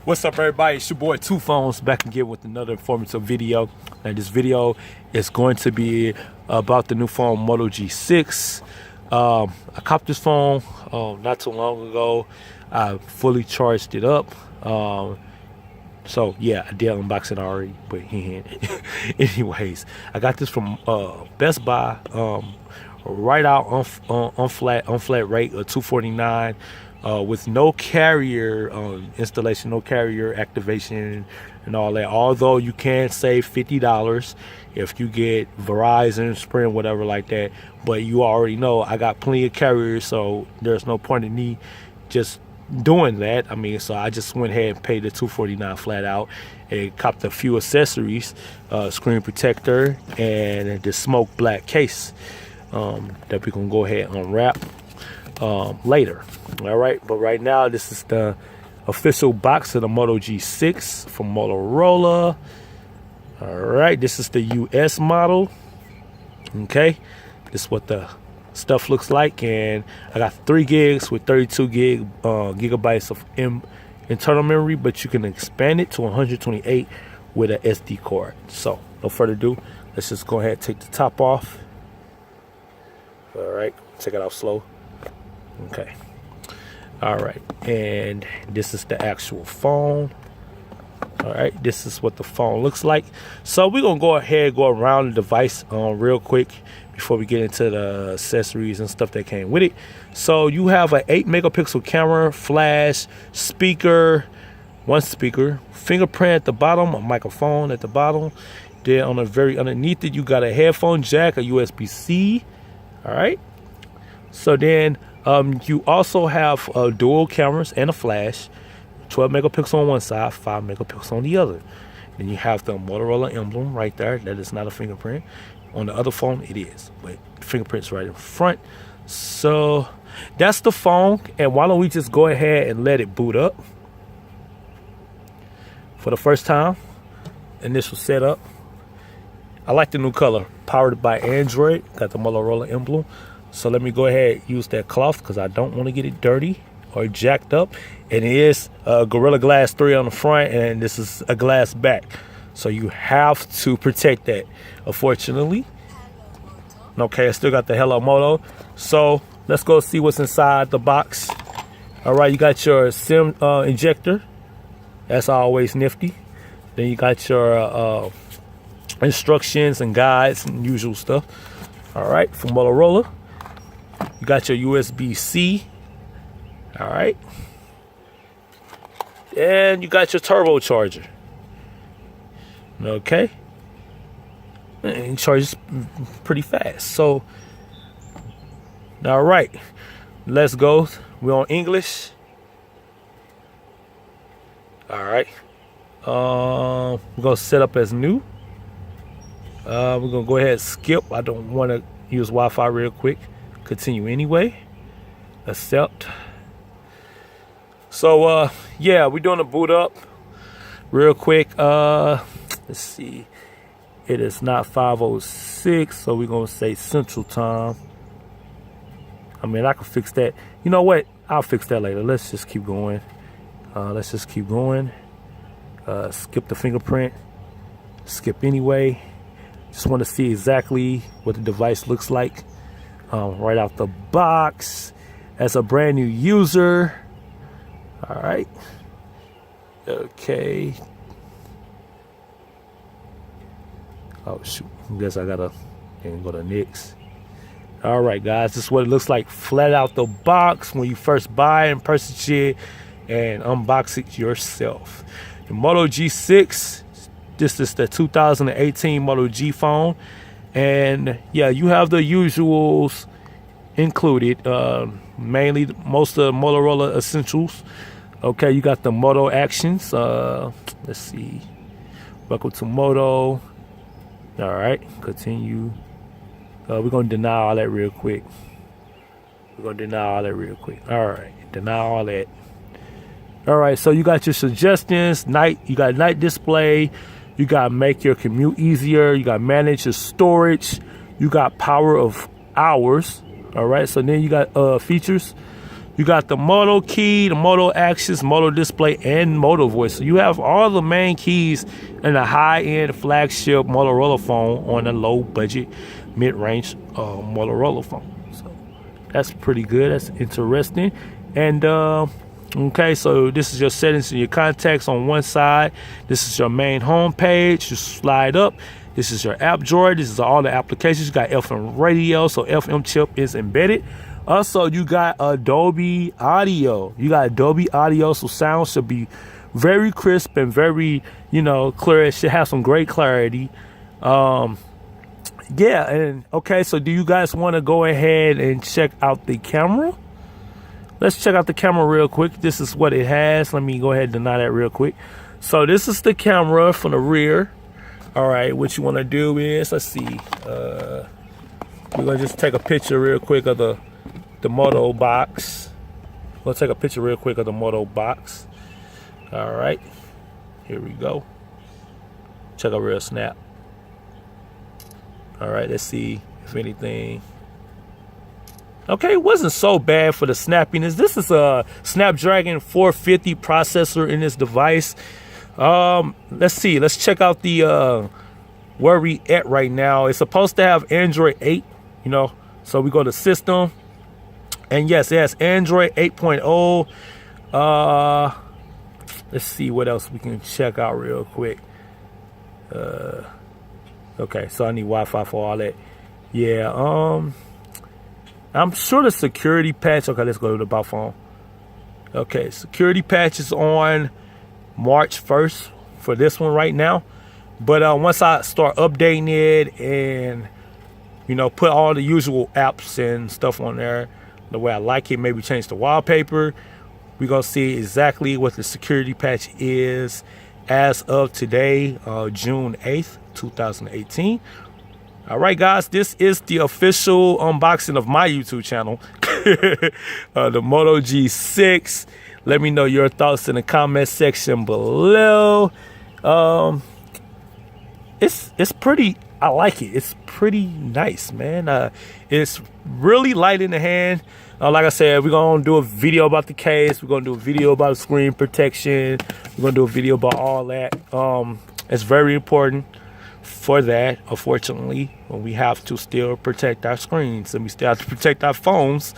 What's up, everybody? It's your boy Two Phones back again with another informative video. And this video is going to be about the new phone Moto G6. I copped this phone not too long ago. I fully charged it up. So yeah, I did unbox it already, but anyways, I got this from Best Buy right out on flat rate of $249. With no carrier installation, no carrier activation and all that. Although you can save $50 if you get Verizon, Sprint, whatever like that. But you already know I got plenty of carriers, so there's no point in me just doing that. I mean, so I just went ahead and paid the $249 flat out and copped a few accessories, screen protector and the smoke black case that we're gonna go ahead and unwrap later. All right, but right now this is the official box of the Moto G6 from Motorola. All right, this is the US model. Okay, this is what the stuff looks like, and I got 3 gigs with 32 gigabytes of internal memory, but you can expand it to 128 with an SD card. So no further ado, let's just go ahead and take the top off. All right, take it off slow. Okay. All right, and this is the actual phone. All right, this is what the phone looks like. So we're gonna go ahead and go around the device real quick before we get into the accessories and stuff that came with it. So you have an 8 megapixel camera, flash, speaker, one speaker, fingerprint at the bottom, a microphone at the bottom. Then on the very underneath it, you got a headphone jack, a USB-C. All right. So then you also have dual cameras and a flash, 12 megapixel on one side, 5 megapixel on the other. Then you have the Motorola emblem right there. That is not a fingerprint. On the other phone, it is, but the fingerprint's right in front. So that's the phone. And why don't we just go ahead and let it boot up for the first time. Initial setup. I like the new color. Powered by Android. Got the Motorola emblem. So let me go ahead and use that cloth because I don't want to get it dirty or jacked up. And it is Gorilla Glass 3 on the front, and this is a glass back. So you have to protect that, unfortunately. Okay, I still got the Hello Moto. So let's go see what's inside the box. All right, you got your SIM injector. That's always nifty. Then you got your instructions and guides and usual stuff. All right, from Motorola. You got your USB-C. All right. And you got your turbocharger. Okay. And it charges pretty fast. So, all right. Let's go. We're on English. All right. We're going to set up as new. We're going to go ahead and skip. I don't want to use Wi-Fi real quick. Continue anyway. Accept. So yeah, we're doing a boot up real quick. Let's see. It is not 5:06, so we're gonna say Central Time. I mean, I can fix that. You know what? I'll fix that later. Let's just keep going. Skip the fingerprint. Skip anyway. Just want to see exactly what the device looks like. Right out the box as a brand new user. All right. Okay. Oh shoot. I guess I gotta go to next. All right, guys. This is what it looks like flat out the box when you first buy and purchase it and unbox it yourself. The Moto G6. This is the 2018 Moto G phone. And yeah, you have the usuals included, mainly most of the Motorola essentials. Okay, you got the Moto actions. Let's see. Welcome to Moto. All right, continue. We're going to deny all that real quick. All right, deny all that. All right, so you got your suggestions. You got night display. You got make your commute easier. You got manage your storage. You got power of hours. All right, so then you got features. You got the Moto key, the Moto actions, Moto display, and Moto voice. So you have all the main keys in a high-end flagship Motorola phone on a low-budget, mid-range Motorola phone. So that's pretty good. That's interesting. And okay, so this is your settings and your contacts on one side. This is your main home page. You slide up. This is your app drawer. This is all the applications. You got FM radio, so FM chip is embedded. Also, you got Dolby audio. So sound should be very crisp and very, clear. It should have some great clarity. Yeah, and okay, so do you guys want to go ahead and check out the camera? Let's check out the camera real quick. This is what it has. Let me go ahead and deny that real quick. So this is the camera from the rear. All right, what you want to do is, let's see. We're going to just take a picture real quick of the Moto box. We'll take a picture real quick of the Moto box. All right, here we go. Check a real snap. All right, let's see if anything. Okay, it wasn't so bad for the snappiness. This is a Snapdragon 450 processor in this device. Let's see. Let's check out the where we at right now. It's supposed to have Android 8, so we go to system. And yes, it has Android 8.0. Let's see what else we can check out real quick. Okay, so I need Wi-Fi for all that. Yeah, I'm sure the security patch. Okay, let's go to the about phone. Okay, security patch is on March 1st for this one right now. But once I start updating it and, put all the usual apps and stuff on there the way I like it, maybe change the wallpaper, we're going to see exactly what the security patch is as of today, June 8th, 2018. All right, guys, this is the official unboxing of my YouTube channel, the Moto G6. Let me know your thoughts in the comment section below. It's pretty, I like it. It's pretty nice, man. It's really light in the hand. Like I said, we're going to do a video about the case. We're going to do a video about screen protection. We're going to do a video about all that. It's very important for that, unfortunately, when we have to still protect our screens and we still have to protect our phones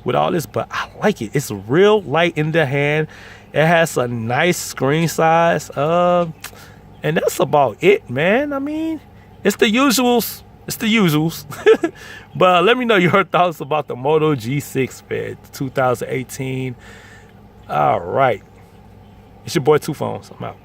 with all this. But I like it. It's real light in the hand. It has a nice screen size. And that's about it, man. I mean, it's the usuals. It's the usuals. But let me know your thoughts about the Moto G6, man, 2018. All right. It's your boy Two Phones. I'm out.